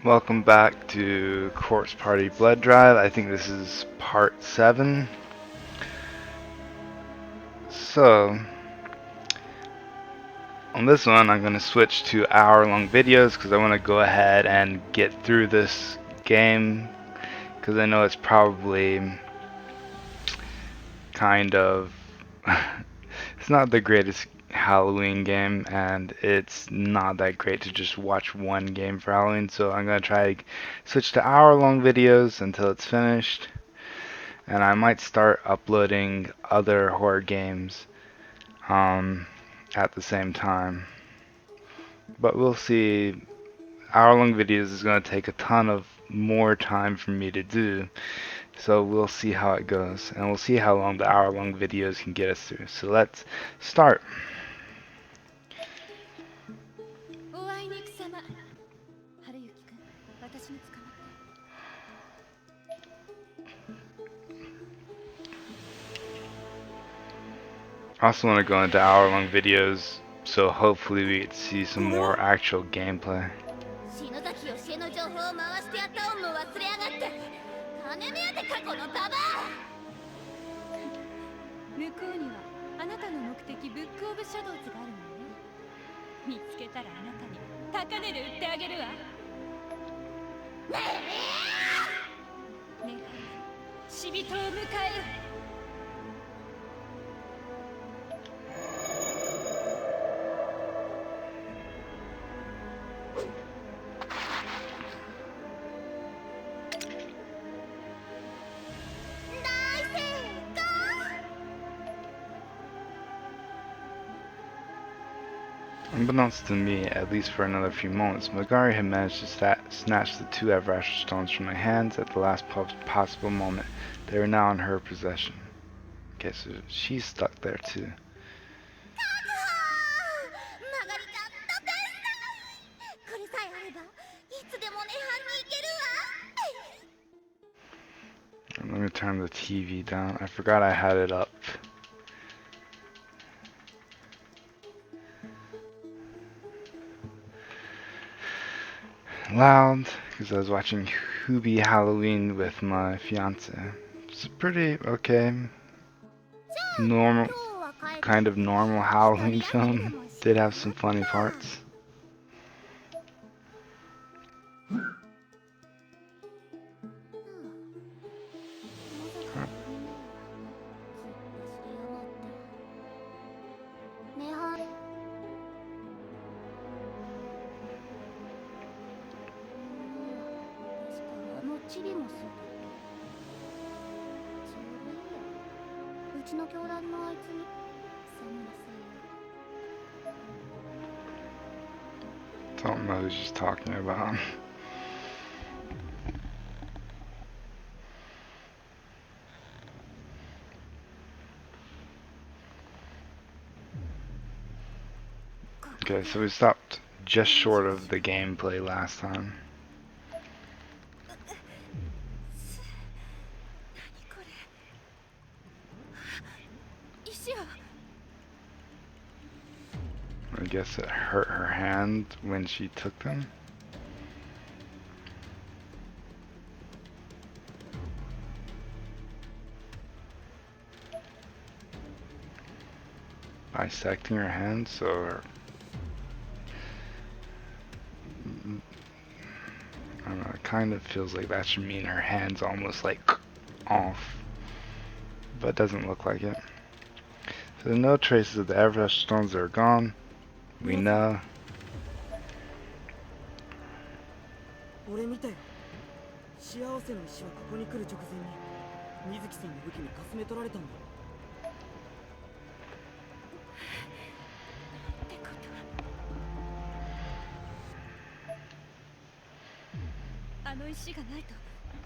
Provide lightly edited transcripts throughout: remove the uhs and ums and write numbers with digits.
Welcome back to Corpse Party Blood Drive. I think this is part 7. So, on this one, I'm going to switch to hour-long videos because I want to go ahead and get through this game because I know it's probably kind of it's not the greatest Halloween game, and it's not that great to just watch one game for Halloween, so I'm going to try to switch to hour-long videos until it's finished. And I might start uploading other horror games at the same time. But we'll see. Hour-long videos is going to take a ton of more time for me to do. So we'll see how it goes. And we'll see how long the hour-long videos can get us through. So let's start. I also want to go into hour-long videos, so hopefully we get to see some more actual gameplay. 篠崎よしえの情報を回してやった恩も忘れやがって金目当てかこのババア向こうにはあなたの目的ブックオブシャドウズがあるのよ見つけたらあなたに高値で売ってあげるわねえねえ死人を迎えよ Unbeknownst to me, at least for another few moments, Magari had managed to snatch the 2 Everasher stones from my hands at the last possible moment. They were now in her possession. Okay, so she's stuck there too. I'm gonna turn the TV down. I forgot I had it up. Loud, because I was watching Hubie Halloween with my fiance. It's a pretty okay, normal, kind of normal Halloween film. Did have some funny parts. Don't know who she's talking about. Okay, so we stopped just short of the gameplay last time. I guess it hurt her hand when she took them. Bisecting her hand, so her, I don't know, it kind of feels like that should mean her hand's almost like off, but it doesn't look like it. So no traces of the Everest stones are gone. We know. 俺見たよ。幸せの石はここに来る直前に水木さんの武器にかすめ取られたんだ。ってことはあの石がないと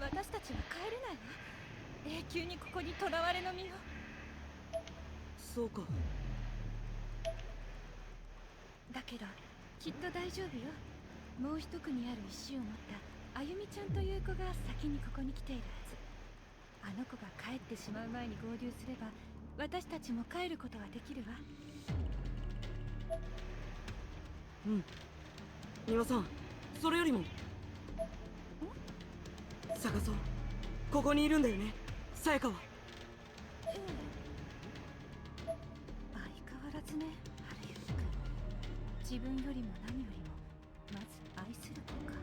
私たちは帰れないわ。永久にここに囚われの身を。そうか。だけどきっと大丈夫よ。もう一組ある石を持ったあゆみちゃんという子が先にここに来ているはず。あの子が帰ってしまう前に合流すれば私たちも帰ることができるわ。うん。皆さん、それよりも探そう。ここにいるんだよね、さやかは。ええ、相変わらずね、春雪くん。自分よりも何よりもまず愛する子か。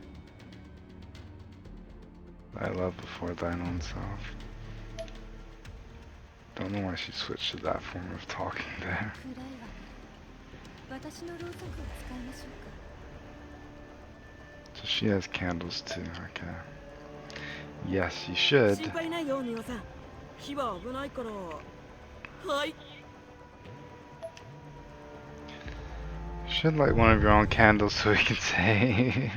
I love before thine own self. Don't know why she switched to that form of talking there. 暗いわね。私のろうそくを使いましょうか。 So she has candles too, okay. Yes, you should. 心配ないよ、庭さん。火は危ないから。はい。 You should light one of your own candles so we can say.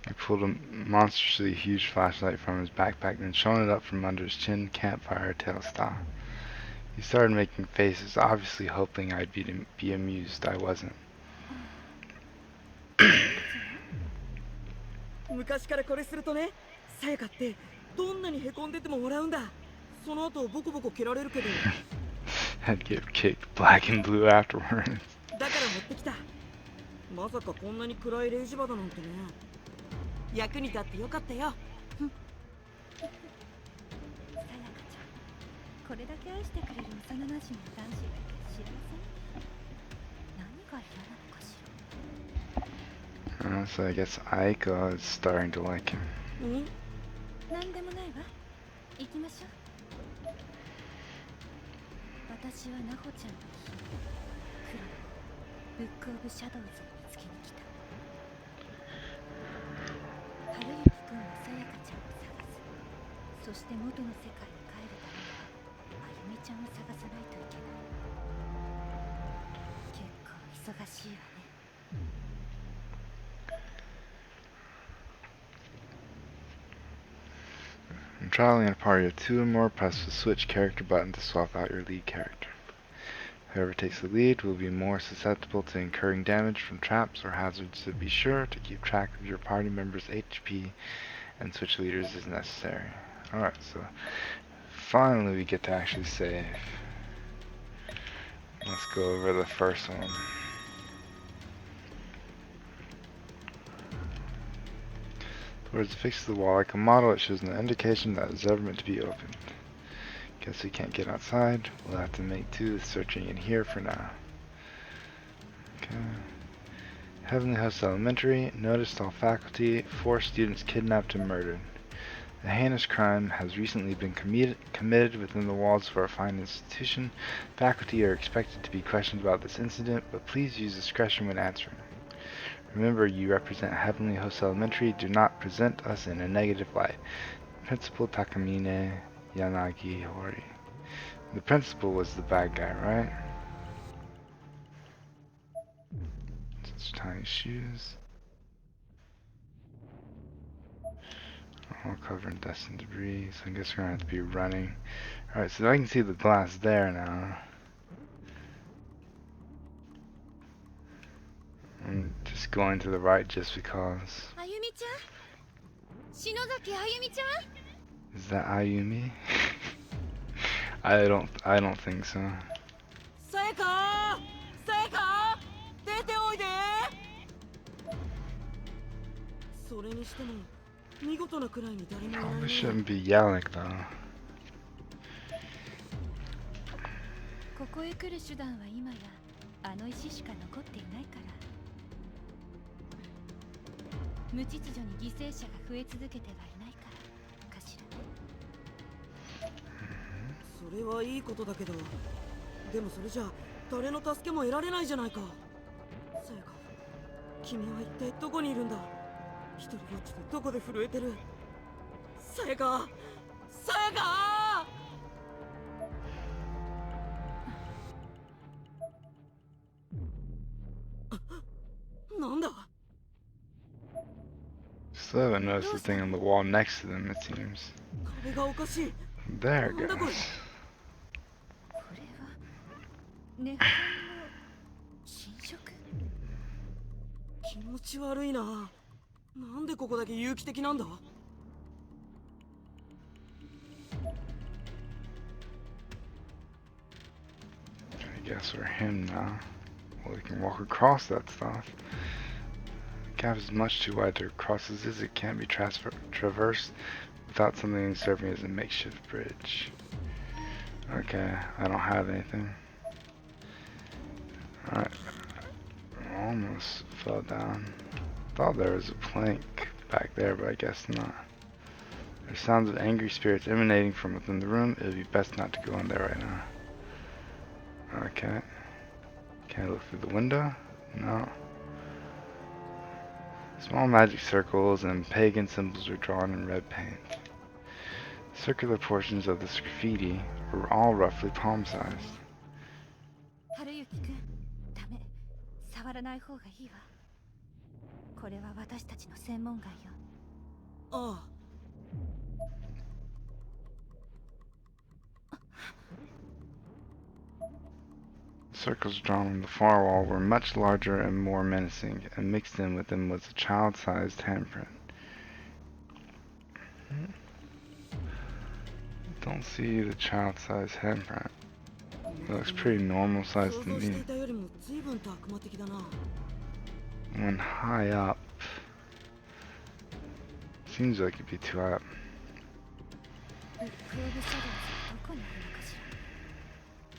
He pulled a monstrously huge flashlight from his backpack, then shone it up from under his chin, campfire tale style. He started making faces, obviously hoping I'd be amused. I wasn't. 昔からこれするとね、さやかってどんなにへこんでても笑うんだ。その後ボコボコ蹴られるけど。 I'd get kicked black and blue afterwards. だから持ってきた。まさかこんなに暗いレイジ場だなんてね。役に立ってよかったよ。さやかちゃん、これだけ愛してくれる幼馴染の男子がいて幸せね。何が嫌なのかしら。 So I guess Aiko is starting to like him. うん？何でもないわ。行きましょう。私はナホちゃんの姫、クロノ、ブックオブシャドウズを見つけに来た。春雪くんはさやかちゃんを探す。そして元の世界に帰るためにはあゆみちゃんを探さないといけない。結構忙しいわね。 When traveling in a party of 2 or more, press the switch character button to swap out your lead character. Whoever takes the lead will be more susceptible to incurring damage from traps or hazards, so be sure to keep track of your party members' HP and switch leaders as necessary. Alright, so finally we get to actually save. Let's go over the first one. Towards the fix of the wall like a model, it shows an indication that it's ever meant to be opened. Guess we can't get outside. We'll have to make do with searching in here for now. Okay. Heavenly House Elementary. Noticed all faculty. 4 students kidnapped and murdered. A heinous crime has recently been committed within the walls of our fine institution. Faculty are expected to be questioned about this incident, but please use discretion when answering. Remember, you represent Heavenly Host Elementary. Do not present us in a negative light. Principal Takamine Yanagi Hori. The principal was the bad guy, right? Such tiny shoes. All covered in dust and debris, so I guess we're gonna have to be running. Alright, so I can see the glass there now. I'm just going to the right just because. あゆみちゃん、篠崎あゆみちゃん。 Is that Ayumi? I don't think so. さやか、さやか、出ておいで。それにしても見事なくらいに誰もいないね。 Probably shouldn't be yelling though. ここへ来る手段は今やあの石しか残っていないから。無秩序に犠牲者が増え続けてはいないからかしらね。それはいいことだけど、でもそれじゃ誰の助けも得られないじゃないか。さやか、君は一体どこにいるんだ。一人ぼっちでどこで震えてる。さやか、さやか。なんだ。 Still haven't noticed the thing on the wall next to them, it seems. 壁がおかしい。 There it なんだこれ。 goes. これはネフさんの侵食。気持ち悪いな。なんでここだけ有機的なんだ。 I guess we're him now. Well, we can walk across that stuff. gap is much too wide to cross as it can't be traversed without something serving as a makeshift bridge. Okay, I don't have anything. Alright, almost fell down. Thought there was a plank back there, but I guess not. There's sounds of angry spirits emanating from within the room. It would be best not to go in there right now. Okay. Can I look through the window? No. Small magic circles and pagan symbols are drawn in red paint. Circular portions of this graffiti are all roughly palm-sized. 春雪くん、ダメ。触らない方がいいわ。これは私たちの専門外よ。ああ。 Circles drawn on the far wall were much larger and more menacing, and mixed in with them was a child-sized handprint. Don't see the child-sized handprint. It looks pretty normal sized to me. When high up, seems like it'd be too high up. ブックオブシャドウズどこにあるのかし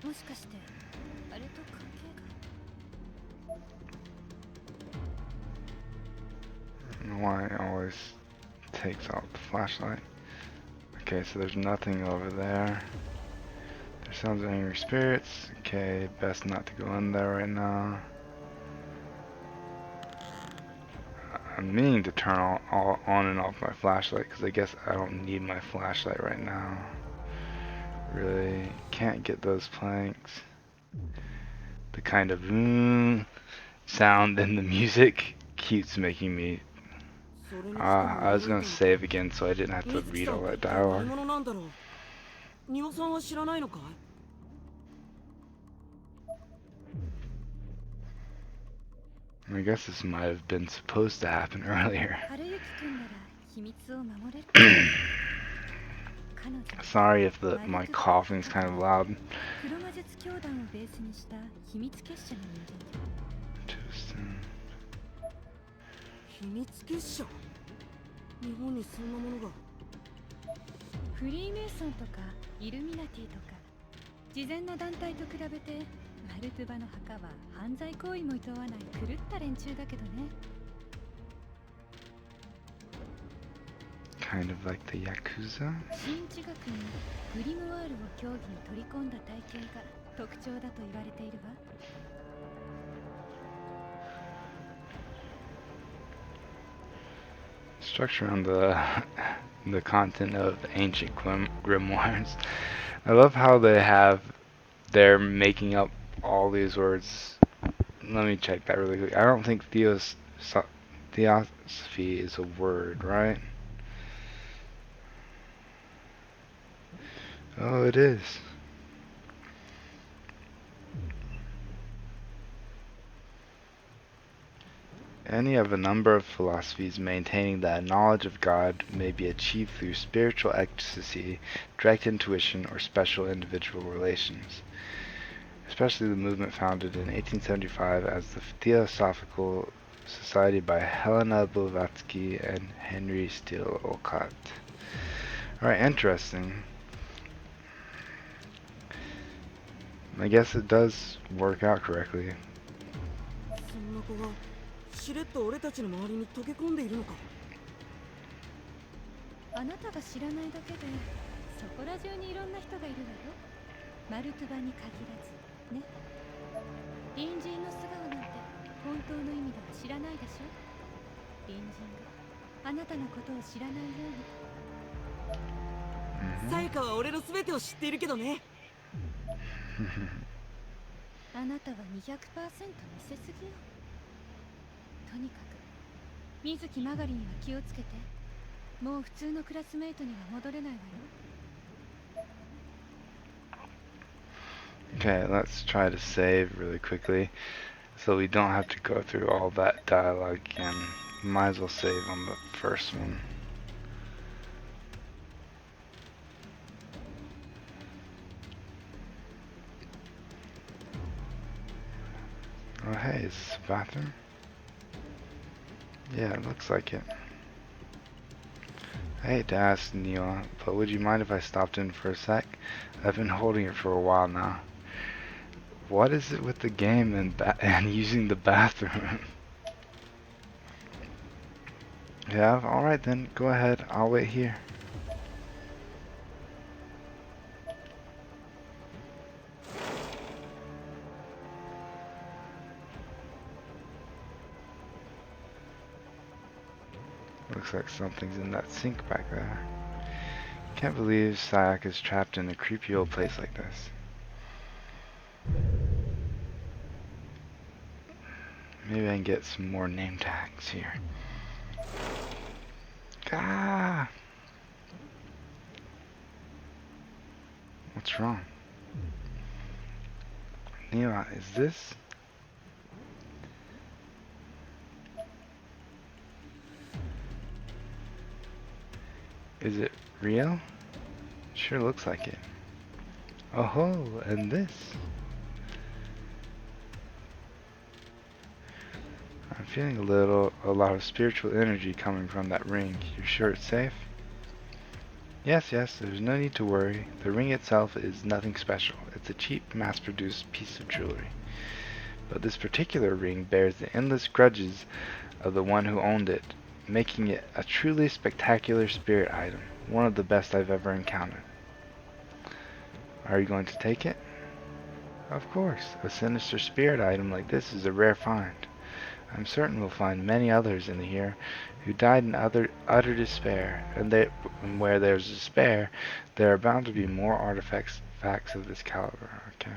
ら。もしかしてあれと関係が。 I don't know why it always takes out the flashlight. Okay, so there's nothing over there. There sounds of angry spirits. Okay, best not to go in there right now. I'm meaning to turn all on and off my flashlight because I guess I don't need my flashlight right now. Really can't get those planks. The kind of sound in the music keeps making me. I was gonna save again so I didn't have to read all that dialogue. I guess this might have been supposed to happen earlier. Sorry if my coughing is kind of loud. Kind of like the Yakuza? Structure on the content of ancient grimoires. I love how they're making up all these words. Let me check that really quick. I don't think theosophy is a word, right? Oh, it is. Any of a number of philosophies maintaining that knowledge of God may be achieved through spiritual ecstasy, direct intuition, or special individual relations. Especially the movement founded in 1875 as the Theosophical Society by Helena Blavatsky and Henry Steele Olcott. Alright, interesting. I guess it does work out correctly. しれっと俺たちの周りに溶け込んでいるのか。あなたが知らないだけでそこら中にいろんな人がいるわよ。マルトバに限らずね。隣人の素顔なんて本当の意味では知らないでしょ。隣人があなたのことを知らないように。さやかは俺の全てを知っているけどね。あなたは 200% 見せすぎよ。とにかく水木マガリには気をつけて。もう普通のクラスメイトには戻れないわよ。Okay, let's try to save really quickly so we don't have to go through all that dialogue again. Might as well save on the first one. Oh hey, is this a bathroom? Yeah, it looks like it. I hate to ask Neil, but would you mind if I stopped in for a sec? I've been holding it for a while now. What is it with the game and and using the bathroom? Yeah, alright then, go ahead. I'll wait here. Looks like something's in that sink back there. Can't believe Sayaka is trapped in a creepy old place like this. Maybe I can get some more name tags here. Ah! What's wrong? Neil, is this? Is it real? Sure looks like it. Oh, and this? I'm feeling a lot of spiritual energy coming from that ring. You're sure it's safe? Yes, there's no need to worry. The ring itself is nothing special. It's a cheap, mass-produced piece of jewelry. But this particular ring bears the endless grudges of the one who owned it, making it a truly spectacular spirit item, one of the best I've ever encountered. Are you going to take it? Of course. A sinister spirit item like this is a rare find. I'm certain we'll find many others in here who died in utter despair, and where there's despair, there are bound to be more artifacts of this caliber. Okay.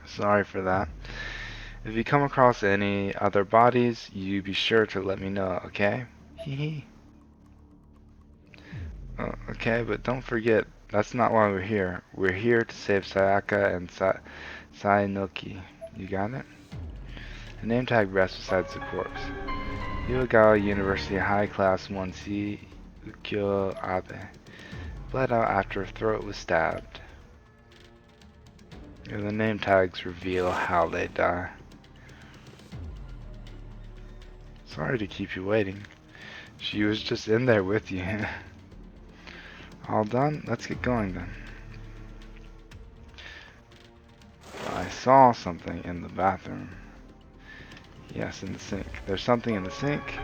Sorry for that. If you come across any other bodies, you be sure to let me know, okay? Hee hee. Okay, but don't forget, that's not why we're here. We're here to save Sayaka and Sainoki. You got it? The name tag rests beside the corpse. Iwagawa University High Class 1C Ukyo Abe. Bled out after her throat was stabbed. And the name tags reveal how they die. Sorry to keep you waiting. She was just in there with you. All done? Let's get going then. I saw something in the bathroom. Yes, in the sink. There's something in the sink.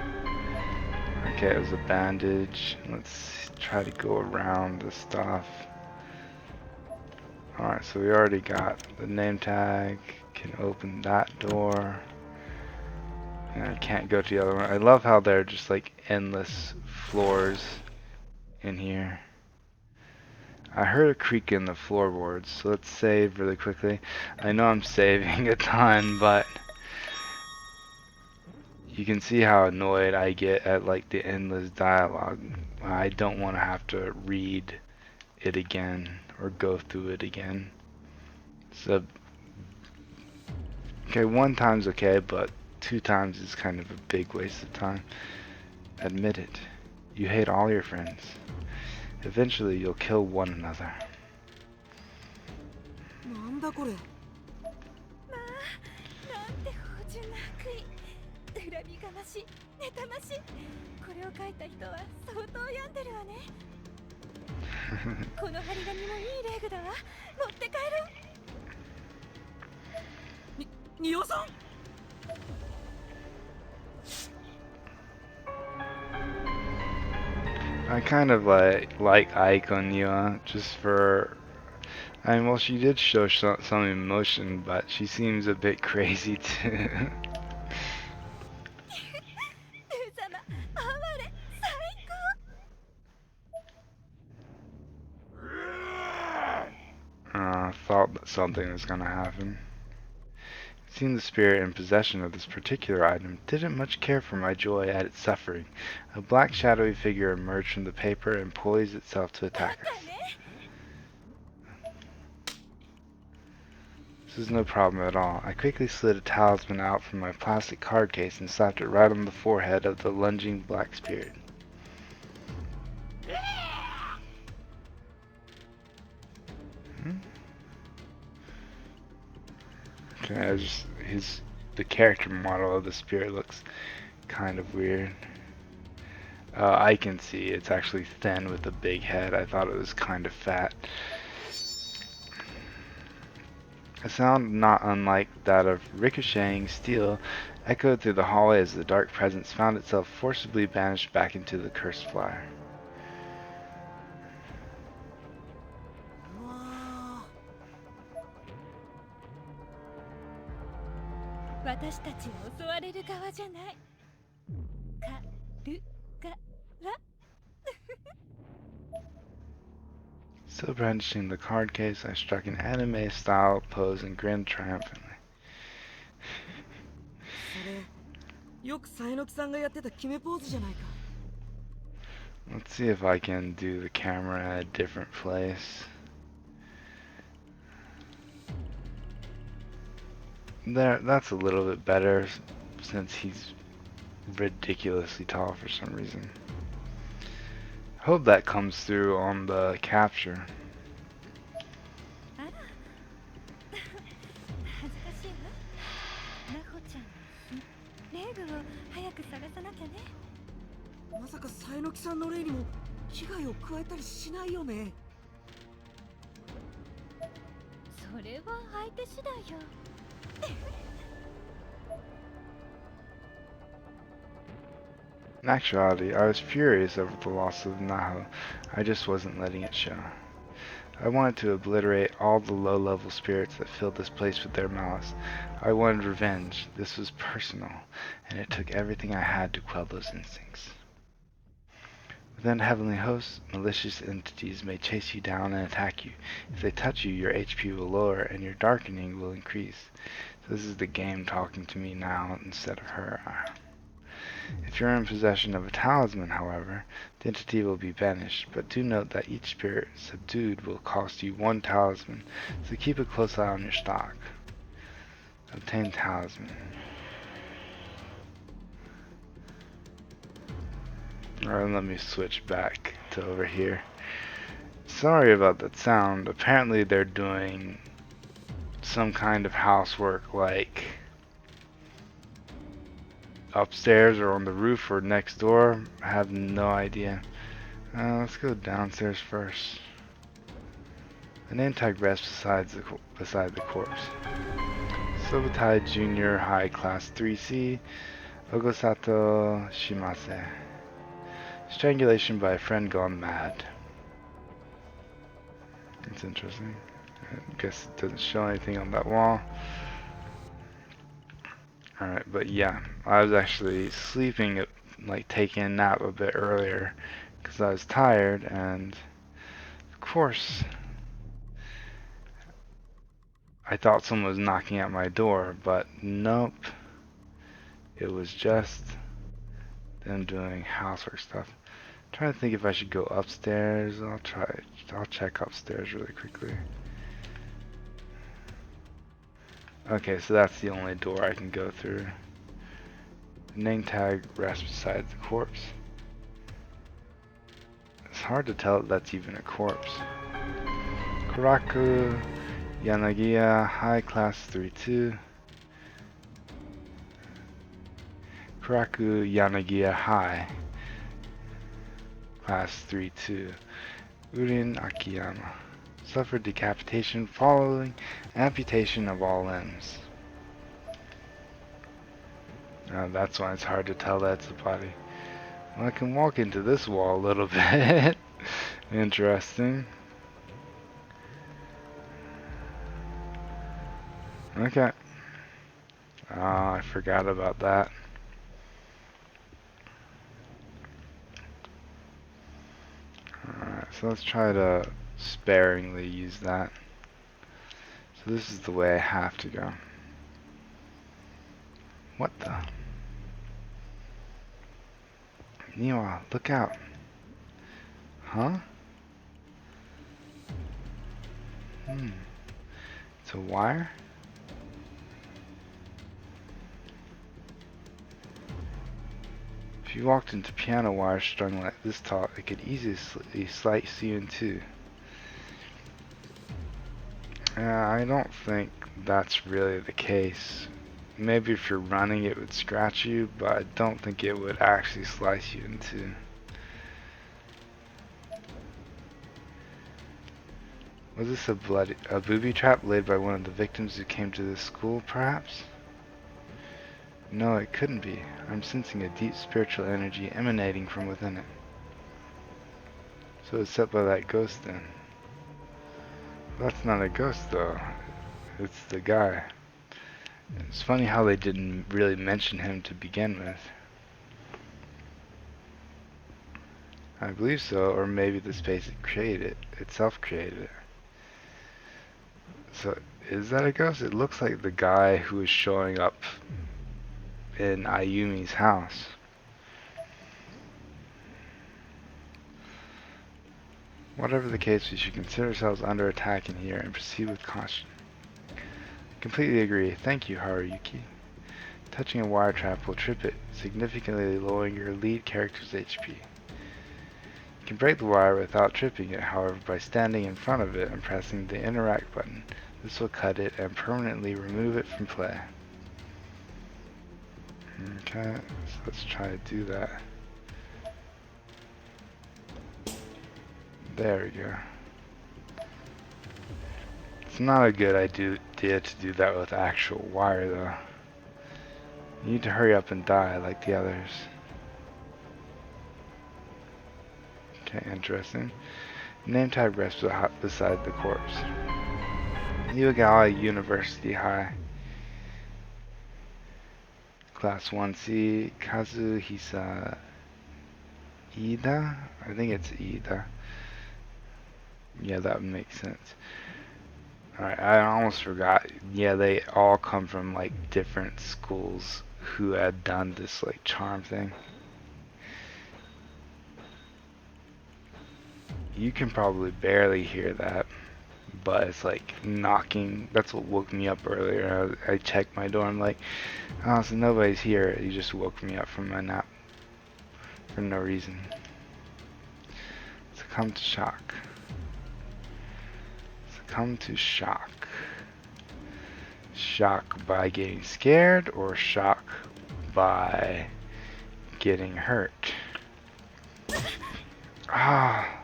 Okay, it was a bandage. Let's try to go around the stuff. Alright, so we already got the name tag. Can open that door. And I can't go to the other one. I love how they're just like endless floors in here. I heard a creak in the floorboards, so let's save really quickly. I know I'm saving a ton, but you can see how annoyed I get at like the endless dialogue. I don't want to have to read it again or go through it again. So, okay, one time's okay, but 2 times is kind of a big waste of time. Admit it. You hate all your friends. Eventually, you'll kill one another. なんだこれ。まあなんて芳醇な悪意。恨みがまし妬ましい。これを書いた人は相当病んでるわね。この張り紙もいい例具だわ。持って帰る。仁尾さん。I kind of like Aiko Niwa just for. I mean, well, she did show some emotion, but she seems a bit crazy too. ルー様、哀れ、最高。 Thought that something was gonna happen. Seeing the spirit in possession of this particular item didn't much care for my joy at its suffering. A black shadowy figure emerged from the paper and poised itself to attack us. This is no problem at all. I quickly slid a talisman out from my plastic card case and slapped it right on the forehead of the lunging black spirit. Okay, his the character model of the spirit looks kind of weird. I can see it's actually thin with a big head. I thought it was kind of fat. A sound not unlike that of ricocheting steel echoed through the hallway as the dark presence found itself forcibly banished back into the cursed flyer. うわ私たちは襲われる側じゃない。かるがら。 Still brandishing the card case, I struck an anime-style pose and grinned triumphantly. それよく佐榎さんがやってた決めポーズじゃないか。 Let's see if I can do the camera at a different place. There, that's a little bit better since he's ridiculously tall for some reason. Hope that comes through on the capture. あら恥ずかしいわ。なほちゃんの霊具を早く探さなきゃね。まさか佐榎さんの霊にも危害を加えたりしないよね。それは相手次第よ。 In actuality, I was furious over the loss of Naho. I just wasn't letting it show. I wanted to obliterate all the low-level spirits that filled this place with their malice. I wanted revenge. This was personal, and it took everything I had to quell those instincts. Within Heavenly Hosts, malicious entities may chase you down and attack you. If they touch you, your HP will lower, and your darkening will increase. So this is the game talking to me now instead of her. If you're in possession of a talisman, however, the entity will be banished, but do note that each spirit subdued will cost you 1 talisman, so keep a close eye on your stock. Obtain talisman. Alright, let me switch back to over here. Sorry about that sound. Apparently they're doing some kind of housework, like upstairs or on the roof or next door. I have no idea. Let's go downstairs first. The name tag rests beside the corpse. Sobutai Junior High Class 3C Ogosato Shimase. Strangulation by a friend gone mad. That's interesting. I guess it doesn't show anything on that wall. Alright, but yeah, I was actually sleeping, like taking a nap a bit earlier because I was tired, and of course I thought someone was knocking at my door, but nope, it was just them doing housework stuff. I'm trying to think if I should go upstairs. I'll check upstairs really quickly. Okay, so that's the only door I can go through. The name tag rests beside the corpse. It's hard to tell if that's even a corpse. Kuraku Yanagiya High Class 3-2. Kuraku Yanagiya High Class 3-2. Urin Akiyama. Suffered decapitation following amputation of all limbs. That's why it's hard to tell that's the body. Well, I can walk into this wall a little bit. Interesting. Okay. I forgot about that. Alright, so let's try to sparingly use that. So this is the way I have to go. What the? Niwa, look out. Huh? It's a wire? If you walked into piano wire strung like this tall, it could easily slice you in two. I don't think that's really the case. maybe if you're running it would scratch you, but I don't think it would actually slice you into. Was this a booby trap laid by one of the victims who came to this school, perhaps? No, it couldn't be. I'm sensing a deep spiritual energy emanating from within it. So it's set by that ghost then. That's not a ghost though. It's the guy. It's funny how they didn't really mention him to begin with. I believe so, or maybe the space itself created it. So, is that a ghost? It looks like the guy who is showing up in Ayumi's house. Whatever the case, we should consider ourselves under attack in here and proceed with caution. Completely agree. Thank you, Haruyuki. Touching a wire trap will trip it, significantly lowering your lead character's HP. You can break the wire without tripping it, however, by standing in front of it and pressing the interact button. This will cut it and permanently remove it from play. Okay, so let's try to do that. There we go. It's not a good idea to do that with actual wire though. You need to hurry up and die like the others. Okay, interesting. Name tag rests beside the corpse. Iwagawa University High. Class 1C, Kazuhisa Ida? I think it's Ida. Yeah, that would make sense. Alright, I almost forgot. Yeah, they all come from like different schools who had done this like charm thing. You can probably barely hear that, but it's like knocking. That's what woke me up earlier. I checked my door. I'm like, oh, so nobody's here. You just woke me up from my nap for no reason. Succumb to shock. Succumb to shock. Shock by getting scared or shock by getting hurt? Ah.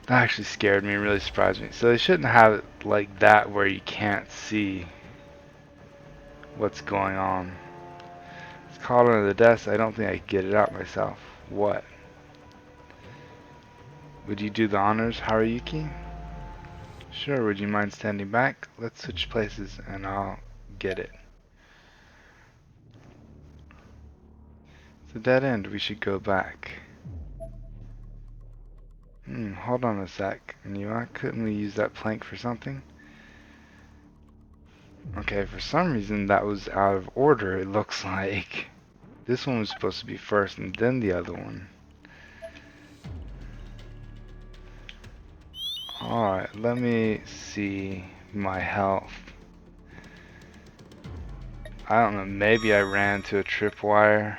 That actually scared me and really surprised me. So they shouldn't have it like that where you can't see what's going on. It's called under the desk. I don't think I can get it out myself. What? Would you do the honors, Haruyuki? Sure, would you mind standing back? Let's switch places and I'll get it. It's a dead end. We should go back. Hold on a sec. Couldn't we use that plank for something? Okay, for some reason that was out of order, it looks like. This one was supposed to be first and then the other one. Alright, let me see my health. I don't know, maybe I ran to a tripwire.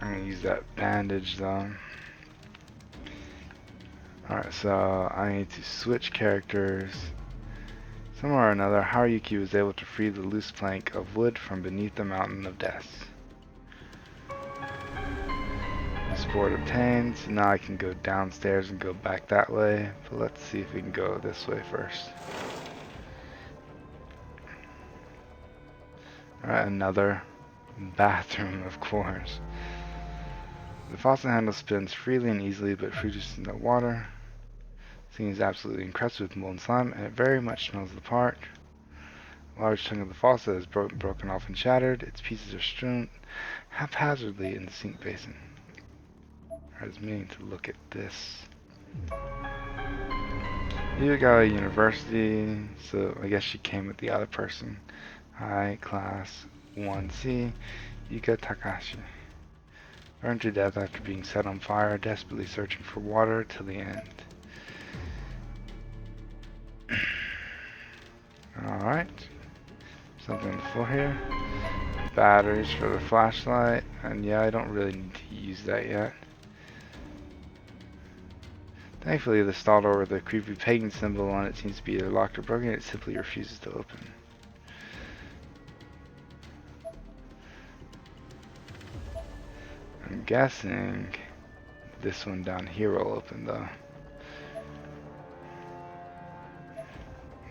I'm gonna use that bandage though. Alright, so I need to switch characters. Somewhere or another, Haruyuki was able to free the loose plank of wood from beneath the mountain of death. Sport obtained, so now I can go downstairs and go back that way, but let's see if we can go this way first. Alright, another bathroom, of course. The faucet handle spins freely and easily, but produces no water. The thing is absolutely encrusted with molten slime, and it very much smells the part. A large chunk of the faucet is broken off and shattered. Its pieces are strewn haphazardly in the sink basin. I was meaning to look at this. Iwagawa University, so I guess she came with the other person. Hi, class 1C, Yuka Takashi. Burned to death after being set on fire, desperately searching for water till the end. Alright. Something on the floor here. Batteries for the flashlight. And yeah, I don't really need to use that yet. Thankfully, the stall door with the creepy pagan symbol on it seems to be either locked or broken. It simply refuses to open. I'm guessing this one down here will open though.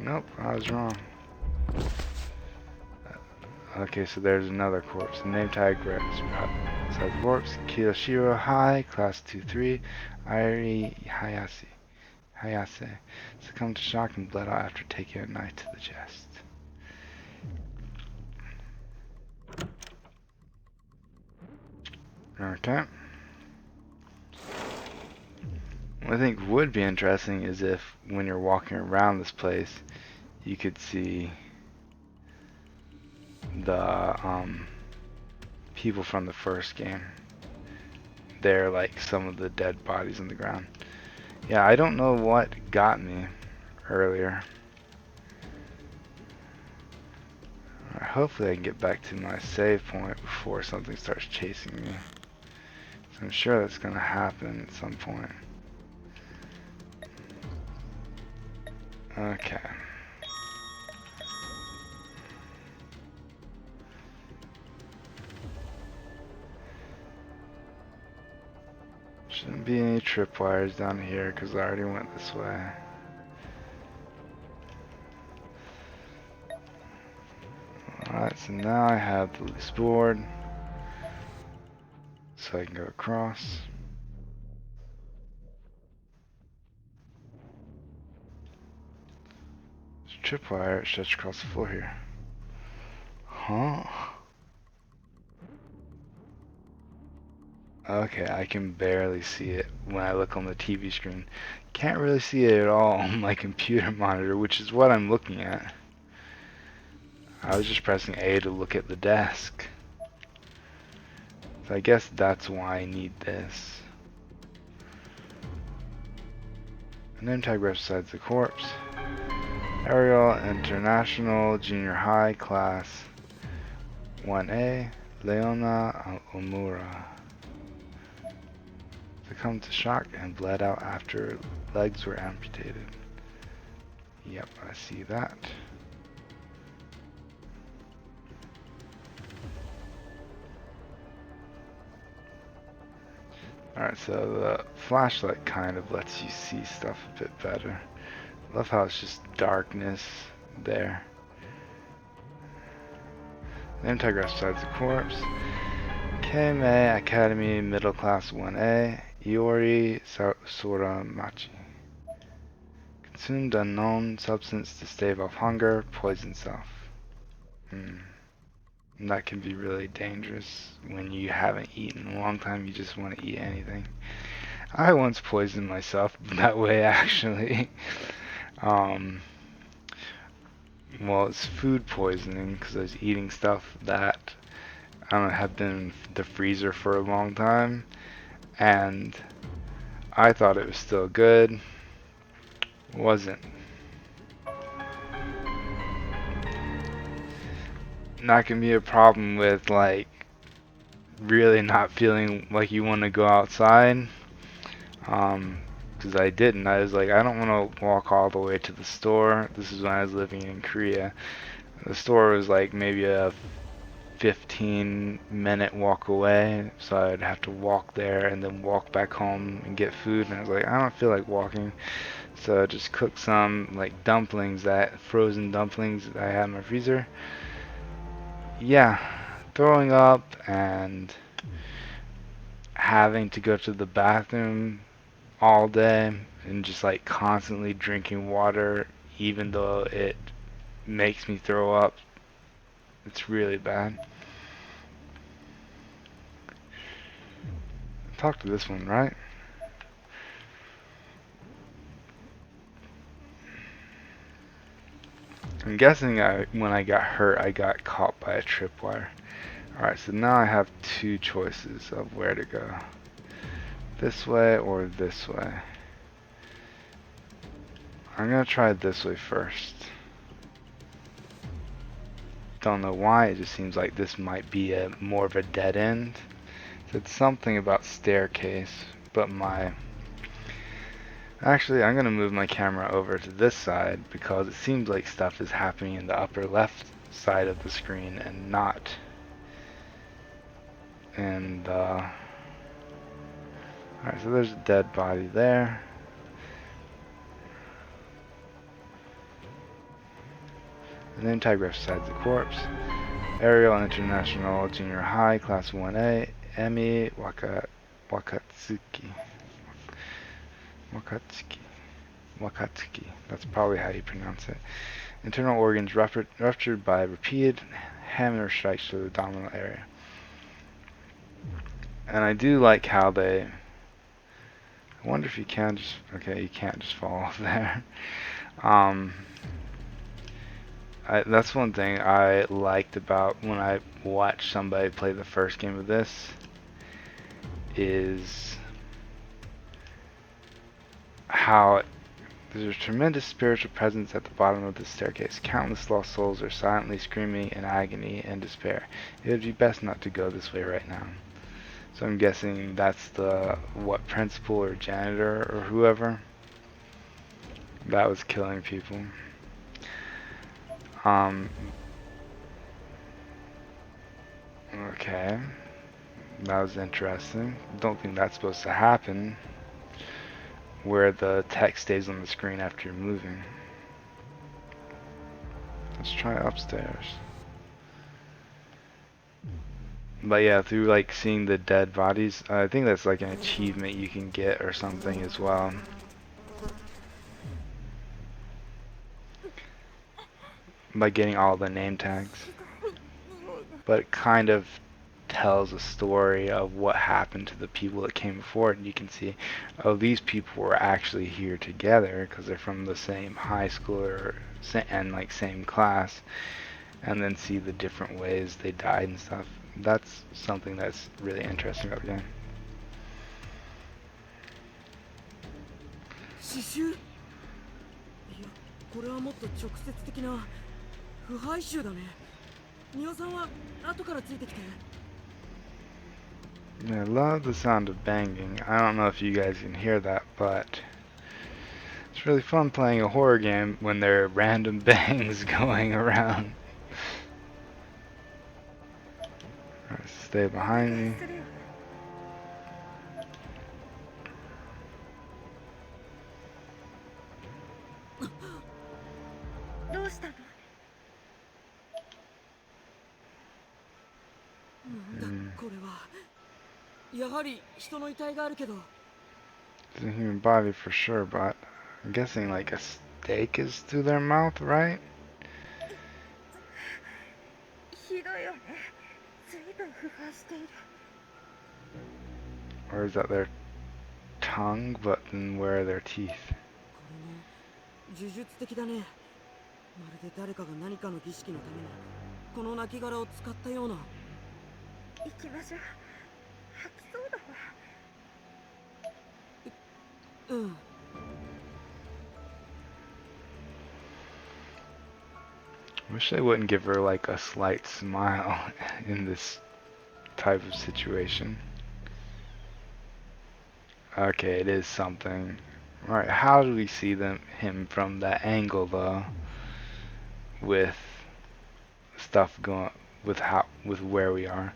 Nope, I was wrong. Okay, so there's another corpse. The name tag reads beside the corpse: Kiyoshiro Hai, Class 2-3, Airi Hayase. Succumbed to shock and bled out after taking a knife to the chest. Okay. What I think would be interesting is if, when you're walking around this place, you could see the people from the first game. They're like some of the dead bodies on the ground. Yeah, I don't know what got me earlier. Alright, hopefully I can get back to my save point before something starts chasing me. So I'm sure that's gonna happen at some point. Okay. Shouldn't be any tripwires down here because I already went this way. Alright, so now I have the loose board. So I can go across. There's a tripwire stretched across the floor here. Huh? Okay, I can barely see it when I look on the TV screen. Can't really see it at all on my computer monitor, which is what I'm looking at. I was just pressing A to look at the desk. So I guess that's why I need this. A name tag rests beside the corpse. Ariel International Junior High Class 1A, Leona Omura. Succumbed to shock and bled out after legs were amputated. Yep, I see that. Alright, so the flashlight kind of lets you see stuff a bit better. Love how it's just darkness there. Name tag rests beside the corpse. Keimei Academy Middle Class 1A, Iori Soramachi. Consumed unknown substance to stave off hunger, poison self. And that can be really dangerous when you haven't eaten in a long time, you just want to eat anything. I once poisoned myself that way actually. Well, it's food poisoning because I was eating stuff that I don't know, had been in the freezer for a long time, and I thought it was still good. Wasn't. And that can be a problem with like really not feeling like you want to go outside. Because I didn't. I was like, I don't want to walk all the way to the store. This is when I was living in Korea. The store was like maybe a 15-minute walk away, so I'd have to walk there and then walk back home and get food. And I was like, I don't feel like walking, so I just cooked some like dumplings, that frozen dumplings that I had in my freezer. Yeah, throwing up and having to go to the bathroom all day and just like constantly drinking water even though it makes me throw up. It's really bad. Talk to this one, right? I'm guessing when I got hurt, I got caught by a tripwire. Alright, so now I have two choices of where to go. This way or this way. I'm gonna try this way first. Don't know why, it just seems like this might be more of a dead end. So it's something about staircase, but my Actually, I'm gonna move my camera over to this side because it seems like stuff is happening in the upper left side of the screen and not in the... Alright, so there's a dead body there. The name tag besides the corpse. Ariel International Junior High, Class 1A, Emi Wakatsuki. Wakatsuki. That's probably how you pronounce it. Internal organs ruptured by repeated hammer strikes to the abdominal area. And I do like how they... I wonder if you can just... Okay, you can't just fall off there. That's one thing I liked about when I watched somebody play the first game of this, is how there's a tremendous spiritual presence at the bottom of the staircase. Countless lost souls are silently screaming in agony and despair. It would be best not to go this way right now. So I'm guessing that's the principal or janitor or whoever that was killing people. Okay, that was interesting. Don't think that's supposed to happen, where the text stays on the screen after you're moving. Let's try upstairs. But yeah, through like seeing the dead bodies, I think that's like an achievement you can get or something as well. By getting all the name tags. But it kind of tells a story of what happened to the people that came before it, and you can see, oh, these people were actually here together because they're from the same high school and like same class, and then see the different ways they died and stuff. That's something that's really interesting about the game. 刺繍？いや、これはもっと直接的な腐敗臭だね。仁尾さんは後からついてきて。Yeah, I love the sound of banging. I don't know if you guys can hear that, but it's really fun playing a horror game when there are random bangs going around. Alright, stay behind me. It's a human body for sure, but I'm guessing like a steak is through their mouth, right? Or is that their tongue, but then where are their teeth? 呪術的だね。まるで誰かが何かの儀式のためにこの亡骸を使ったような。行きましょう。吐きそうだわ。うん。Wish they wouldn't give her like a slight smile in this type of situation. Okay, it is something. Alright, how do we see him from that angle though? With stuff going with where we are.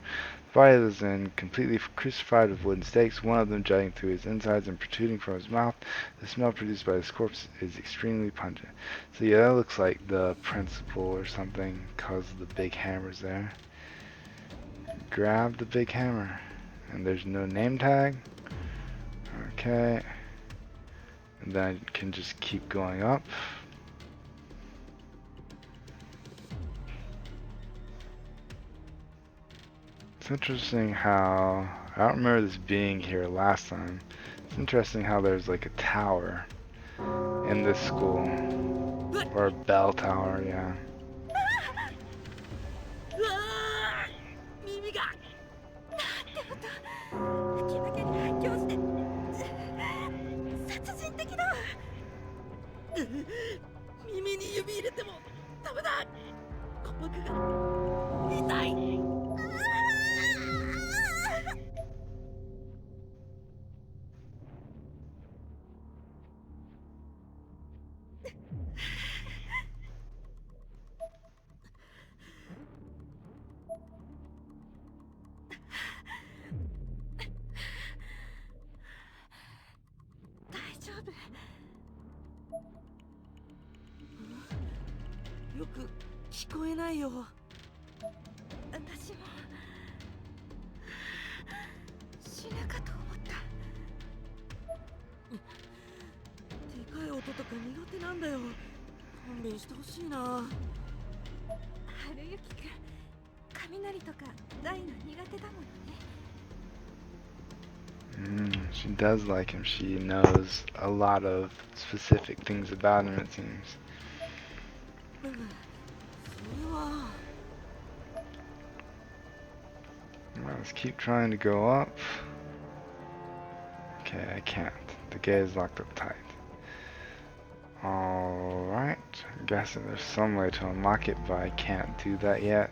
The body is in completely crucified with wooden stakes, one of them jutting through his insides and protruding from his mouth. The smell produced by this corpse is extremely pungent. So yeah, that looks like the principal or something because the big hammer's there. Grab the big hammer. And there's no name tag. Okay. And then I can just keep going up. It's interesting how, I don't remember this being here last time. It's interesting how there's like a tower in this school. Or a bell tower, yeah. 大丈夫。よく聞こえないよ。私も死ぬかと思った。でかい音とか苦手なんだよ。勘弁してほしいな。春雪くん、雷とか大の苦手だもんね。She does like him. She knows a lot of specific things about him, it seems. それは。 Let's keep trying to go up. Okay, I can't. The gate is locked up tight. Alright. I'm guessing there's some way to unlock it, but I can't do that yet.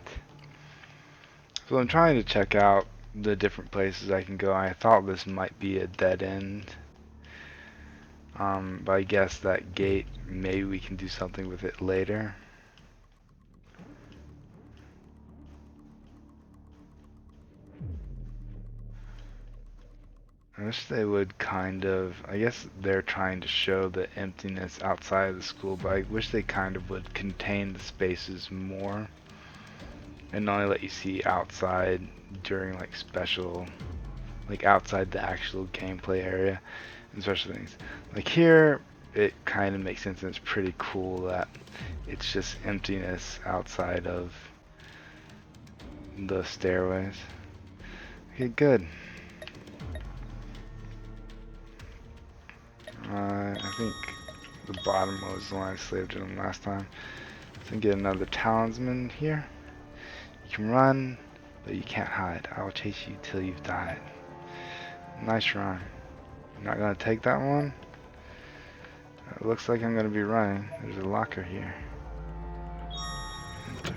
So I'm trying to check out the different places I can go. I thought this might be a dead end. But I guess that gate, maybe we can do something with it later. I wish they would kind of, I guess they're trying to show the emptiness outside of the school, but I wish they kind of would contain the spaces more and only let you see outside during like special, like outside the actual gameplay area and special things. Like here, it kind of makes sense and it's pretty cool that it's just emptiness outside of the stairways. Okay, good. I think the bottom was the one I slaved in them last time. So get another talisman here. You can run, but you can't hide. I will chase you till you've died. Nice run. I'm not gonna take that one. It looks like I'm gonna be running. There's a locker here. Enter.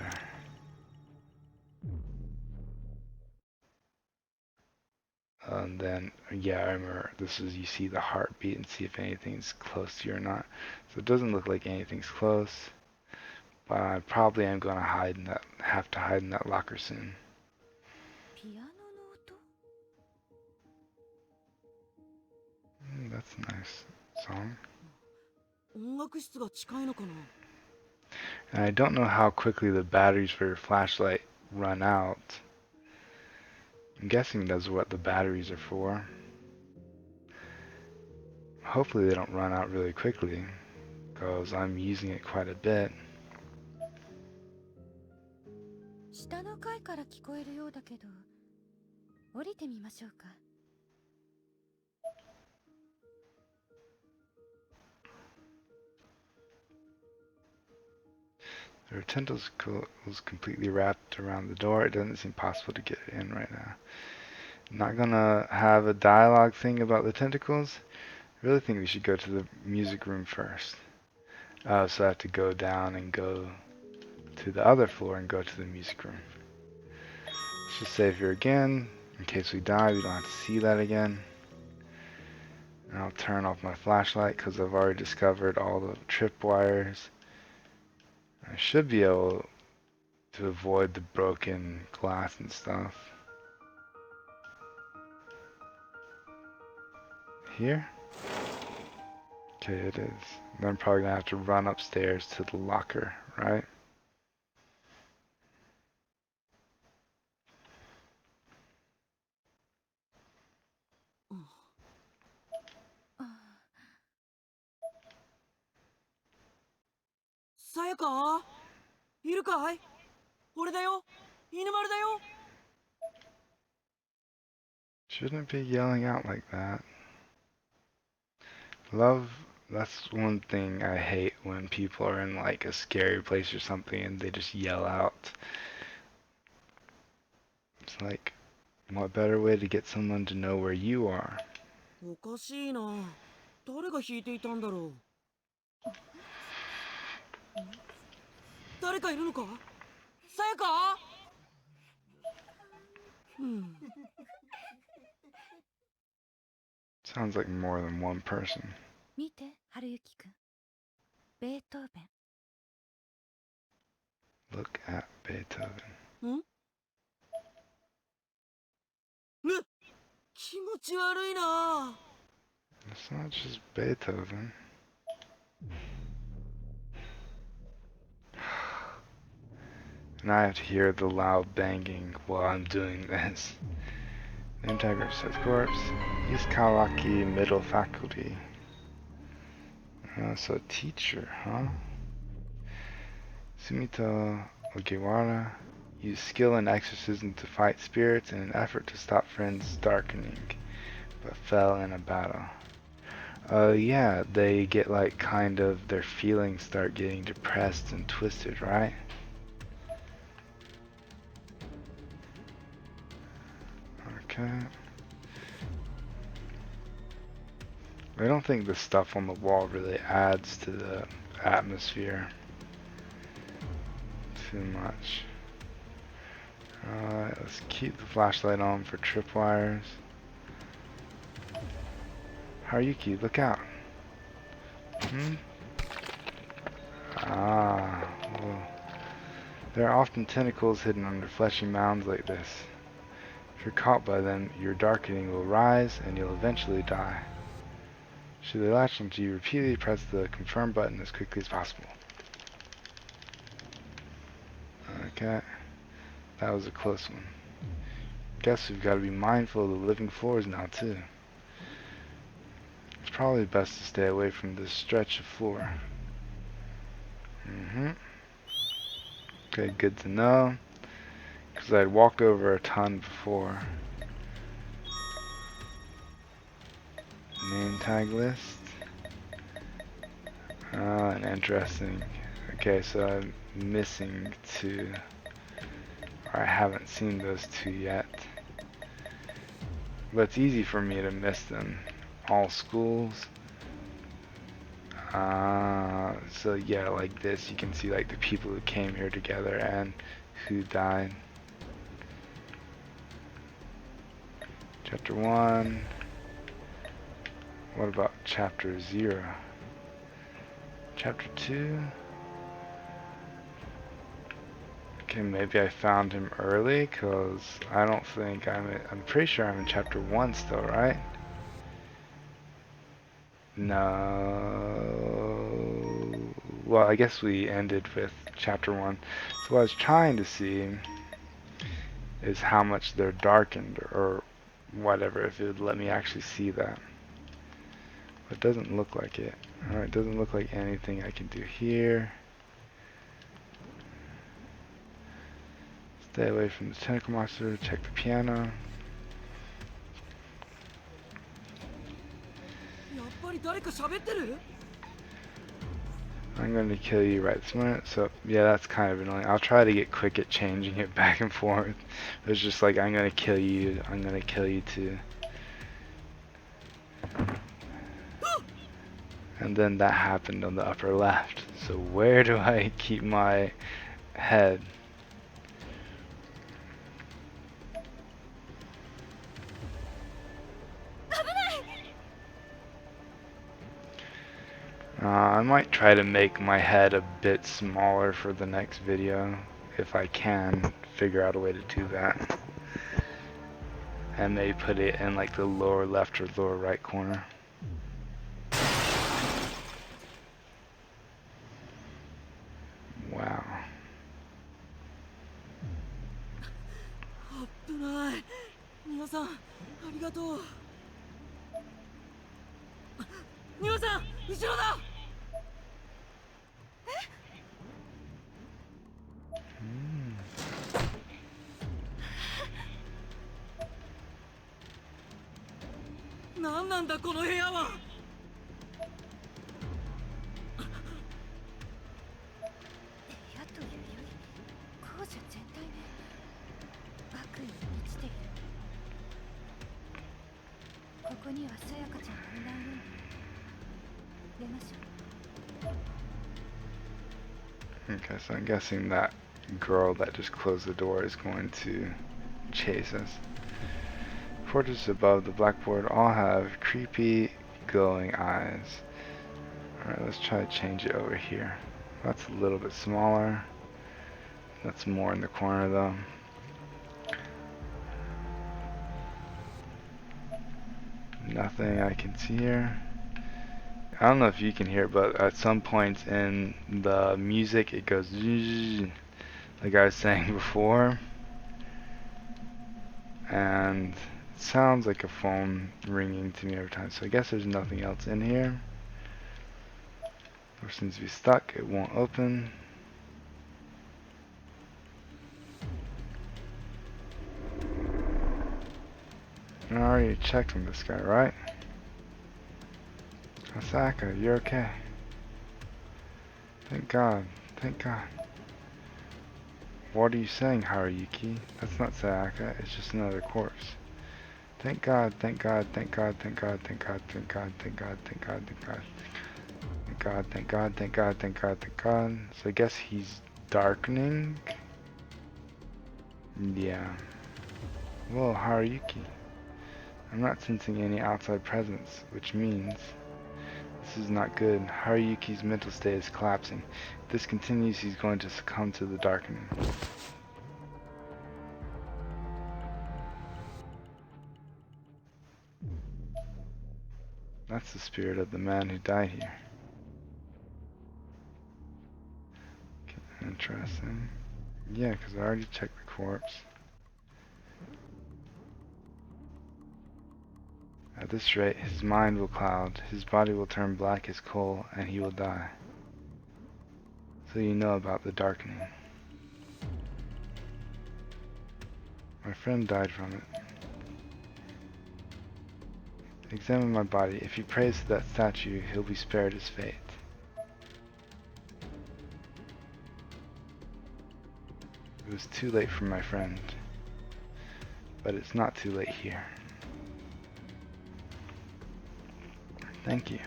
And then, yeah, I remember this is, you see the heartbeat and see if anything's close to you or not. So it doesn't look like anything's close. But I probably am gonna hide in that, have to hide in that locker soon. ピアノの音。 That's a nice song. 音楽室が近いのかな。 And I don't know how quickly the batteries for your flashlight run out. I'm guessing that's what the batteries are for. Hopefully they don't run out really quickly, because I'm using it quite a bit. 下の階から聞こえるようだけど、降りてみましょうか。 The tentacle was completely wrapped around the door. It doesn't seem possible to get in right now. I'm not gonna have a dialogue thing about the tentacles. I really think we should go to the music room first. So I have to go down and go to the other floor and go to the music room. Let's just save here again. In case we die, we don't have to see that again. And I'll turn off my flashlight because I've already discovered all the tripwires. I should be able to avoid the broken glass and stuff. Here? Okay, it is. Then I'm probably gonna have to run upstairs to the locker, right? Oh. さやかいるかい。俺だよ。犬丸だよ。 Shouldn't be yelling out like that. Love, that's one thing I hate when people are in like a scary place or something and they just yell out. It's like, what better way to get someone to know where you are? おかしいな。誰が弾いていたんだろう。誰かいるのか。さやか。Sounds like more than one person. 見て、春雪くん。ベートーベン。 Look at Beethoven. 気持ち悪いな。 It's not just Beethoven. And I have to hear the loud banging while I'm doing this. Name tag says corpse. East Kawaki Middle Faculty. So teacher, huh? Sumito Ogiwara used skill and exorcism to fight spirits in an effort to stop friends' darkening, but fell in a battle. Yeah, they get like kind of their feelings start getting depressed and twisted, right? Okay. I don't think the stuff on the wall really adds to the atmosphere too much. Alright, let's keep the flashlight on for tripwires. Haruki, look out. Well, there are often tentacles hidden under fleshy mounds like this. If you're caught by them, your darkening will rise and you'll eventually die. Should they latch onto you, repeatedly press the confirm button as quickly as possible. Okay, that was a close one. Guess we've got to be mindful of the living floors now too. It's probably best to stay away from this stretch of floor. Okay, good to know. Because I'd walked over a ton before. Name tag list. And interesting. Okay, so I'm missing two. Or I haven't seen those two yet. But it's easy for me to miss them. All schools. So yeah, like this, you can see like the people who came here together and who died. Chapter 1. What about chapter 0? Chapter 2? Okay, maybe I found him early, cause I don't think I'm pretty sure I'm in chapter 1 still, right? No. Well, I guess we ended with chapter 1. So what I was trying to see is how much they're darkened or whatever, if it would let me actually see that. But it doesn't look like it. Alright, it doesn't look like anything I can do here. Stay away from the tentacle monster, check the piano. やっぱり誰か喋ってる？ I'm going to kill you right this minute. So yeah, that's kind of annoying. I'll try to get quick at changing it back and forth. It's just like, I'm going to kill you, I'm going to kill you too. And then that happened on the upper left. So where do I keep my head? I might try to make my head a bit smaller for the next video, if I can figure out a way to do that. And maybe put it in like the lower left or lower right corner. Wow. 危ない。皆さん、ありがとう。皆さん、後ろだ。何なんだこの部屋は。部屋というより校舎全体ね。悪意に満ちている。ここにはさやかちゃんがいないように。出ましょう。 Okay, so I'm guessing that girl that just closed the door is going to chase us. Portraits above the blackboard all have creepy, glowing eyes. Alright, let's try to change it over here. That's a little bit smaller. That's more in the corner though. Nothing I can see here. I don't know if you can hear it, but at some points in the music it goes zzz, like I was saying before. And it sounds like a phone ringing to me every time. So I guess there's nothing else in here. Door seems to be stuck. It won't open. I already checked on this guy, right? Asaka, you're okay. Thank God. Thank God. What are you saying, Haruyuki? That's not Sayaka, it's just another corpse. Thank God, thank God, thank God, thank God, thank God, thank God, thank God, thank God, thank God. Thank God, thank God, thank God, thank God, thank God. So I guess he's darkening? Yeah. Whoa, Haruyuki. I'm not sensing any outside presence, which means this is not good. Haruyuki's mental state is collapsing. If this continues, he's going to succumb to the darkening. That's the spirit of the man who died here. Okay, interesting. Yeah, because I already checked the corpse. At this rate, his mind will cloud, his body will turn black as coal, and he will die. So you know about the darkening. My friend died from it. Examine my body. If he prays to that statue, he'll be spared his fate. It was too late for my friend. But it's not too late here. Thank you.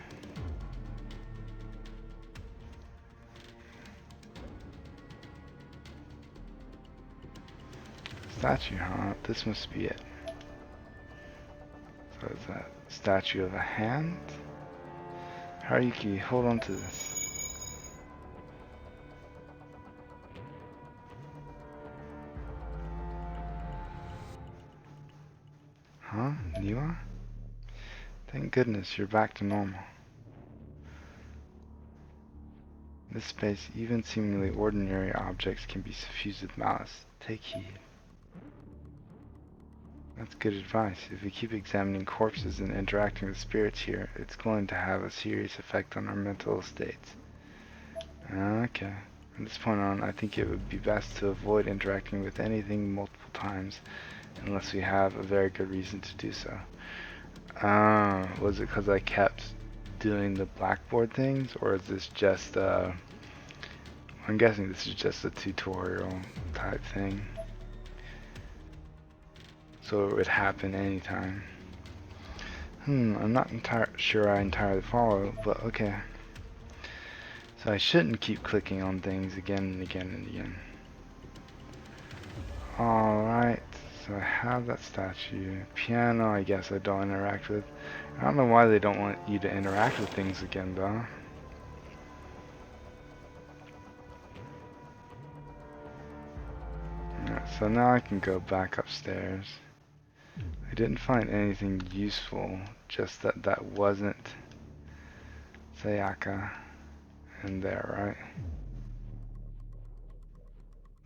Statue, huh? This must be it. So is that statue of a hand? Haruyuki, hold on to this. Huh? Niwa? Thank goodness you're back to normal. In this space, even seemingly ordinary objects can be suffused with malice. Take heed. That's good advice. If we keep examining corpses and interacting with spirits here, it's going to have a serious effect on our mental states. Okay. From this point on, I think it would be best to avoid interacting with anything multiple times, unless we have a very good reason to do so. Was it because I kept doing the blackboard things, or is this just, I'm guessing this is just a tutorial type thing. So it would happen anytime. I'm not sure I entirely follow, but okay. So I shouldn't keep clicking on things again and again and again. Alright, so I have that statue. Piano, I guess I don't interact with. I don't know why they don't want you to interact with things again, though. Alright, so now I can go back upstairs. I didn't find anything useful, just that that wasn't Sayaka in there, right?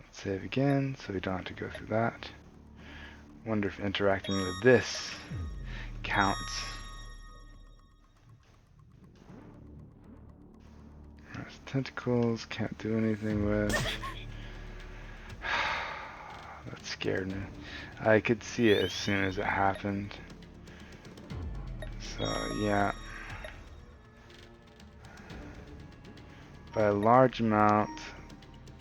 Let's save again, so we don't have to go through that. Wonder if interacting with this counts. There's tentacles, can't do anything with. That scared me. I could see it as soon as it happened. So, yeah. By a large amount.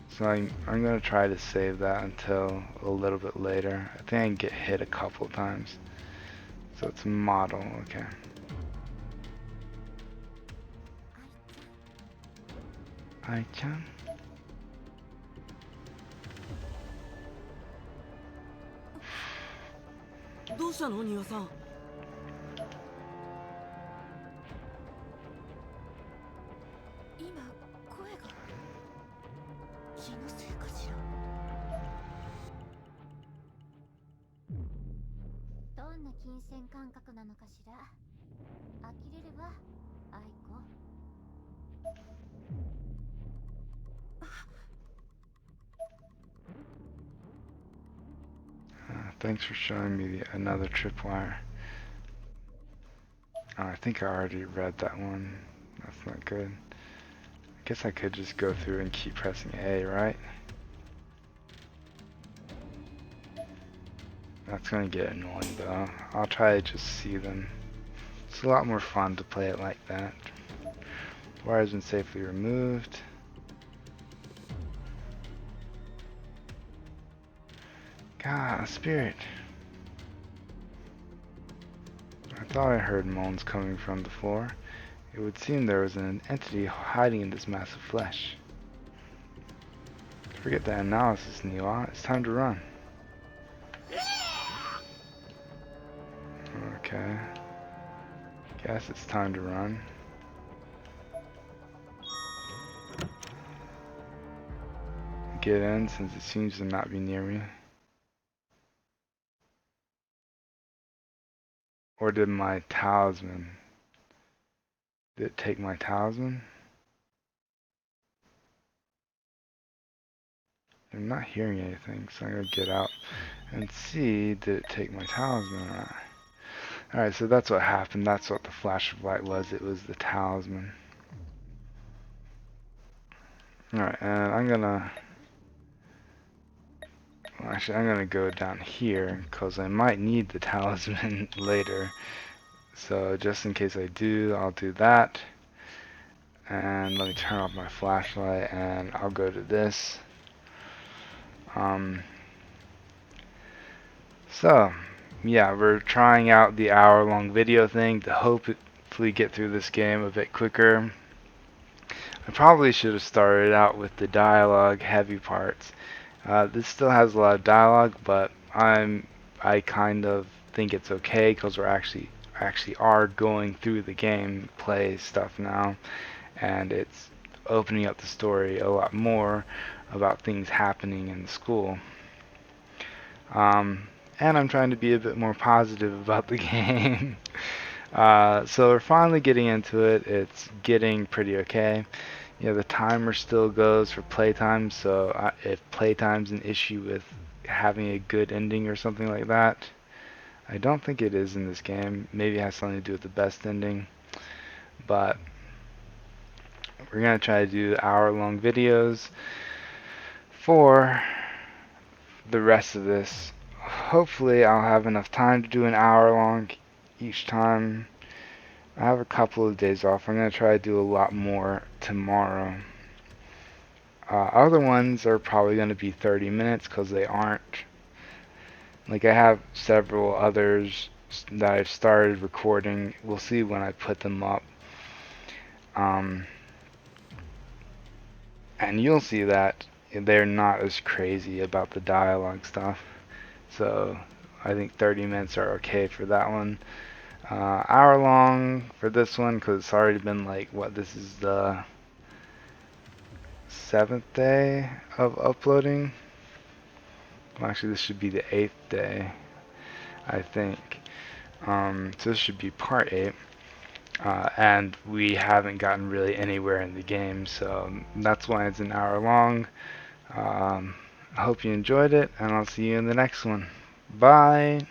So I'm going to try to save that until a little bit later. I think I can get hit a couple times. So it's a model, okay. Ai-chan? どうしたの庭さん。金銭感覚なのかしら。呆れるわ、愛子。Thanks for showing me another tripwire. Oh, I think I already read that one. That's not good. I guess I could just go through and keep pressing A, right? That's gonna get annoying though. I'll try to just see them. It's a lot more fun to play it like that. The wire's been safely removed. God, spirit. I thought I heard moans coming from the floor. It would seem there was an entity hiding in this mass of flesh. Forget that analysis, Niwa. It's time to run. Okay. Guess it's time to run. Get in since it seems to not be near me. Or did my talisman? Did it take my talisman? I'm not hearing anything, so I'm gonna get out and see, did it take my talisman or not? Alright, so that's what happened. That's what the flash of light was. It was the talisman. Alright, and I'm gonna... Well, actually, I'm gonna go down here, because I might need the talisman later. So, just in case I do, I'll do that. And let me turn off my flashlight, and I'll go to this. So, yeah, we're trying out the hour-long video thing to hopefully get through this game a bit quicker. I probably should have started out with the dialogue heavy parts. This still has a lot of dialogue, but I kind of think it's okay because we're actually are going through the gameplay stuff now, and it's opening up the story a lot more about things happening in the school. And I'm trying to be a bit more positive about the game. So we're finally getting into it. It's getting pretty okay. Yeah, the timer still goes for playtime, so if playtime's an issue with having a good ending or something like that, I don't think it is in this game. Maybe it has something to do with the best ending, but we're going to try to do hour-long videos for the rest of this. Hopefully I'll have enough time to do an hour long each time. I have a couple of days off. I'm going to try to do a lot more tomorrow. Other ones are probably going to be 30 minutes because they aren't. Like, I have several others that I've started recording. We'll see when I put them up. And you'll see that they're not as crazy about the dialogue stuff. So I think 30 minutes are okay for that one. Hour long for this one because it's already been like, what, this is the 7th day of uploading. Well, actually this should be the 8th day, I think. So this should be part 8. And we haven't gotten really anywhere in the game, so that's why it's an hour long. I hope you enjoyed it, and I'll see you in the next one. Bye!